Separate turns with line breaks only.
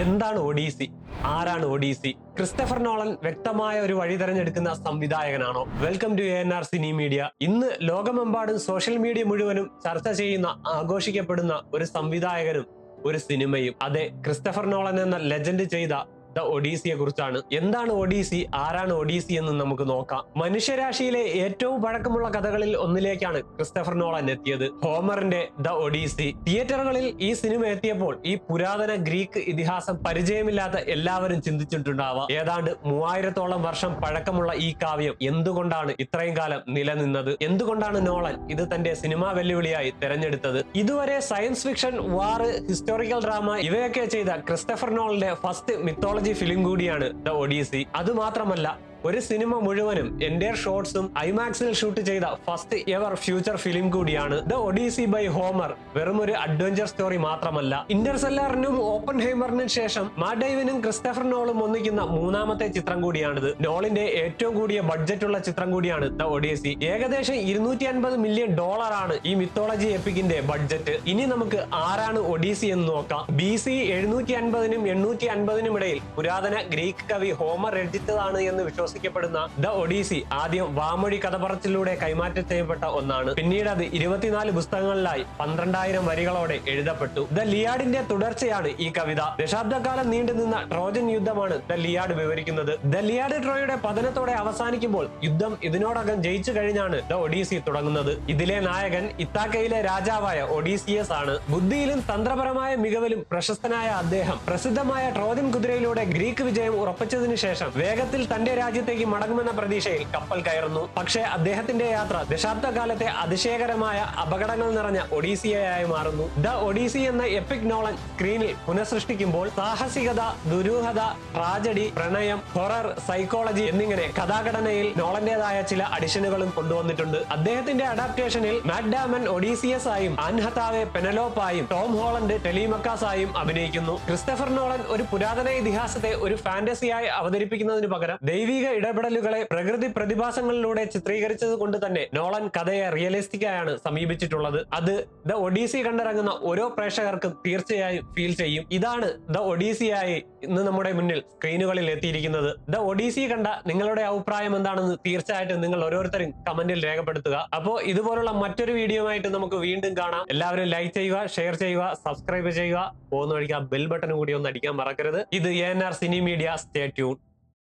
എന്താണ് ഒഡീസി? ആരാണ് Odissi? Christopher Nolan വ്യക്തമായ ഒരു വഴി തെരഞ്ഞെടുക്കുന്ന സംവിധായകനാണോ? Welcome to ANR cine media. ഇന്ന് ലോകമെമ്പാടും സോഷ്യൽ മീഡിയ മുഴുവനും ചർച്ച ചെയ്യുന്ന, ആഘോഷിക്കപ്പെടുന്ന ഒരു സംവിധായകനും ഒരു സിനിമയും. അതെ, ക്രിസ്റ്റഫർ നോളൻ എന്ന ലെജൻഡ് ചെയ്ത ദ ഒഡീസിയെ കുറിച്ചാണ്. എന്താണ് ഒഡീസി, ആരാണ് ഒഡീസി എന്ന് നമുക്ക് നോക്കാം. മനുഷ്യരാശിയിലെ ഏറ്റവും പഴക്കമുള്ള കഥകളിൽ ഒന്നിലേക്കാണ് ക്രിസ്റ്റഫർ നോളൻ എത്തിയത്. ഹോമറിന്റെ ദ ഒഡീസി. തിയേറ്ററുകളിൽ ഈ സിനിമ എത്തിയപ്പോൾ ഈ ഗ്രീക്ക് ഇതിഹാസം പരിചയമില്ലാത്ത എല്ലാവരും ചിന്തിച്ചിട്ടുണ്ടാവാം, ഏതാണ്ട് 3000-ഓളം വർഷം പഴക്കമുള്ള ഈ കാവ്യം എന്തുകൊണ്ടാണ് ഇത്രയും കാലം നിലനിന്നത്? എന്തുകൊണ്ടാണ് നോളൻ ഇത് തന്റെ സിനിമാ വെല്ലുവിളിയായി തെരഞ്ഞെടുത്തത്? ഇതുവരെ സയൻസ് ഫിക്ഷൻ, വാർ, ഹിസ്റ്റോറിക്കൽ ഡ്രാമ ഇവയൊക്കെ ചെയ്ത ക്രിസ്റ്റഫർ നോളന്റെ ഫസ്റ്റ് മിത്തോളജി ഫിലിം കൂടിയാണ് ദ ഒഡീസി. അതുമാത്രമല്ല, ഒരു സിനിമ മുഴുവനും എൻഡയർ ഷോട്ട്സും ഐമാക്സിൽ ഷൂട്ട് ചെയ്ത ഫസ്റ്റ് എവർ ഫ്യൂച്ചർ ഫിലിം കൂടിയാണ് ദ ഒഡീസി ബൈ ഹോമർ. വെറും ഒരു അഡ്വഞ്ചർ സ്റ്റോറി മാത്രമല്ല, ഇന്റർസെല്ലാറിനും ഓപ്പൺഹൈമറിനും ശേഷം മാറ്റ് ഡേമനും ക്രിസ്റ്റഫർ നോളും ഒന്നിക്കുന്ന മൂന്നാമത്തെ ചിത്രം കൂടിയാണിത്. നോളിന്റെ ഏറ്റവും കൂടിയ ബഡ്ജറ്റുള്ള ചിത്രം കൂടിയാണ് ദ ഒഡീസി. ഏകദേശം $250 മില്യൺ ആണ് ഈ മിത്തോളജി എപ്പിക്കിന്റെ ബഡ്ജറ്റ്. ഇനി നമുക്ക് ആരാണ് ഒഡീസി എന്ന് നോക്കാം. BC 750-നും 850-നും ഇടയിൽ പുരാതന ഗ്രീക്ക് കവി ഹോമർ രചിച്ചതാണ് എന്ന് വിശ്വസിക്കപ്പെടുന്ന ദ ഒഡീസി ആദ്യം വാമൊഴി കഥപറച്ചിലൂടെ കൈമാറ്റം ചെയ്യപ്പെട്ട ഒന്നാണ്. പിന്നീട് അത് 24 പുസ്തകങ്ങളിലായി 12,000 വരികളോടെ എഴുതപ്പെട്ടു. ദ ലിയാഡിന്റെ തുടർച്ചയാണ് ഈ കവിത. ദശാബ്ദക്കാലം നീണ്ടുനിന്ന ട്രോജൻ യുദ്ധമാണ് ദ ലിയാഡ് വിവരിക്കുന്നത്. ദ ലിയാഡ് ട്രോയുടെ പതനത്തോടെ അവസാനിക്കുമ്പോൾ യുദ്ധം ഇതിനോടകം ജയിച്ചു കഴിഞ്ഞാണ് ദ ഒഡീസി തുടങ്ങുന്നത്. ഇതിലെ നായകൻ ഇത്താക്കയിലെ രാജാവായ ഒഡീസിയസ് ആണ്. ബുദ്ധിയിലും തന്ത്രപരമായ മികവിലും പ്രശസ്തനായ അദ്ദേഹം പ്രസിദ്ധമായ ട്രോജൻ കുതിരയിലൂടെ ഗ്രീക്ക് വിജയം ഉറപ്പിച്ചതിനു ശേഷം വേഗത്തിൽ തന്റെ രാജ്യത്തേക്ക് മടങ്ങുമെന്ന പ്രതീക്ഷയിൽ കപ്പൽ കയറുന്നു. പക്ഷേ അദ്ദേഹത്തിന്റെ യാത്ര ദശാബ്ദകാലത്തെ അതിശയകരമായ അപകടങ്ങൾ നിറഞ്ഞ ഒഡീസിയയായി മാറുന്നു. ദ ഒഡീസി എന്ന എപ്പിക് നോളൻ സ്ക്രീനിൽ പുനഃസൃഷ്ടിക്കുമ്പോൾ സാഹസികത, ദുരൂഹത, ട്രാജഡി, പ്രണയം, ഹൊറർ, സൈക്കോളജി എന്നിങ്ങനെ കഥാഘടനയിൽ നോളന്റേതായ ചില അഡിഷനുകളും കൊണ്ടുവന്നിട്ടുണ്ട്. അദ്ദേഹത്തിന്റെ അഡാപ്റ്റേഷനിൽ മാറ്റ് ഡാമൻ ഒഡീസിയസ് ആയും ആൻ ഹതാവെ പെനലോപ്പായും ടോം ഹോളണ്ട് ടെലിമക്കാസ് ആയും അഭിനയിക്കുന്നു. ക്രിസ്റ്റഫർ നോളൻ ഒരു പുരാതന ഇതിഹാസത്തെ ഒരു ഫാന്റസിയായി അവതരിപ്പിക്കുന്നതിന് പകരം ദൈവിക ഇടപെടലുകളെ പ്രകൃതി പ്രതിഭാസങ്ങളിലൂടെ ചിത്രീകരിച്ചത് കൊണ്ട് തന്നെ നോളൻ കഥയെ റിയലിസ്റ്റിക് ആയാണ് സമീപിച്ചിട്ടുള്ളത്. അത് ദ ഒഡീസി കണ്ടിറങ്ങുന്ന ഓരോ പ്രേക്ഷകർക്കും തീർച്ചയായും ഫീൽ ചെയ്യും. ഇതാണ് ദ ഒഡീസിയായി ഇന്ന് നമ്മുടെ മുന്നിൽ സ്ക്രീനുകളിൽ എത്തിയിരിക്കുന്നത്. ദ ഒഡീസി കണ്ട നിങ്ങളുടെ അഭിപ്രായം എന്താണെന്ന് തീർച്ചയായിട്ടും നിങ്ങൾ ഓരോരുത്തരും കമന്റിൽ രേഖപ്പെടുത്തുക. അപ്പോൾ ഇതുപോലുള്ള മറ്റൊരു വീഡിയോ ആയിട്ട് നമുക്ക് വീണ്ടും കാണാം. എല്ലാവരും ലൈക്ക് ചെയ്യുക, ഷെയർ ചെയ്യുക, സബ്സ്ക്രൈബ് ചെയ്യുക. പോകുന്ന വഴിക്ക് ആ ബെൽ ബട്ടൺ കൂടി ഒന്ന് അടിക്കാൻ മറക്കരുത്. ഇത് ANR cine media. Stay tune.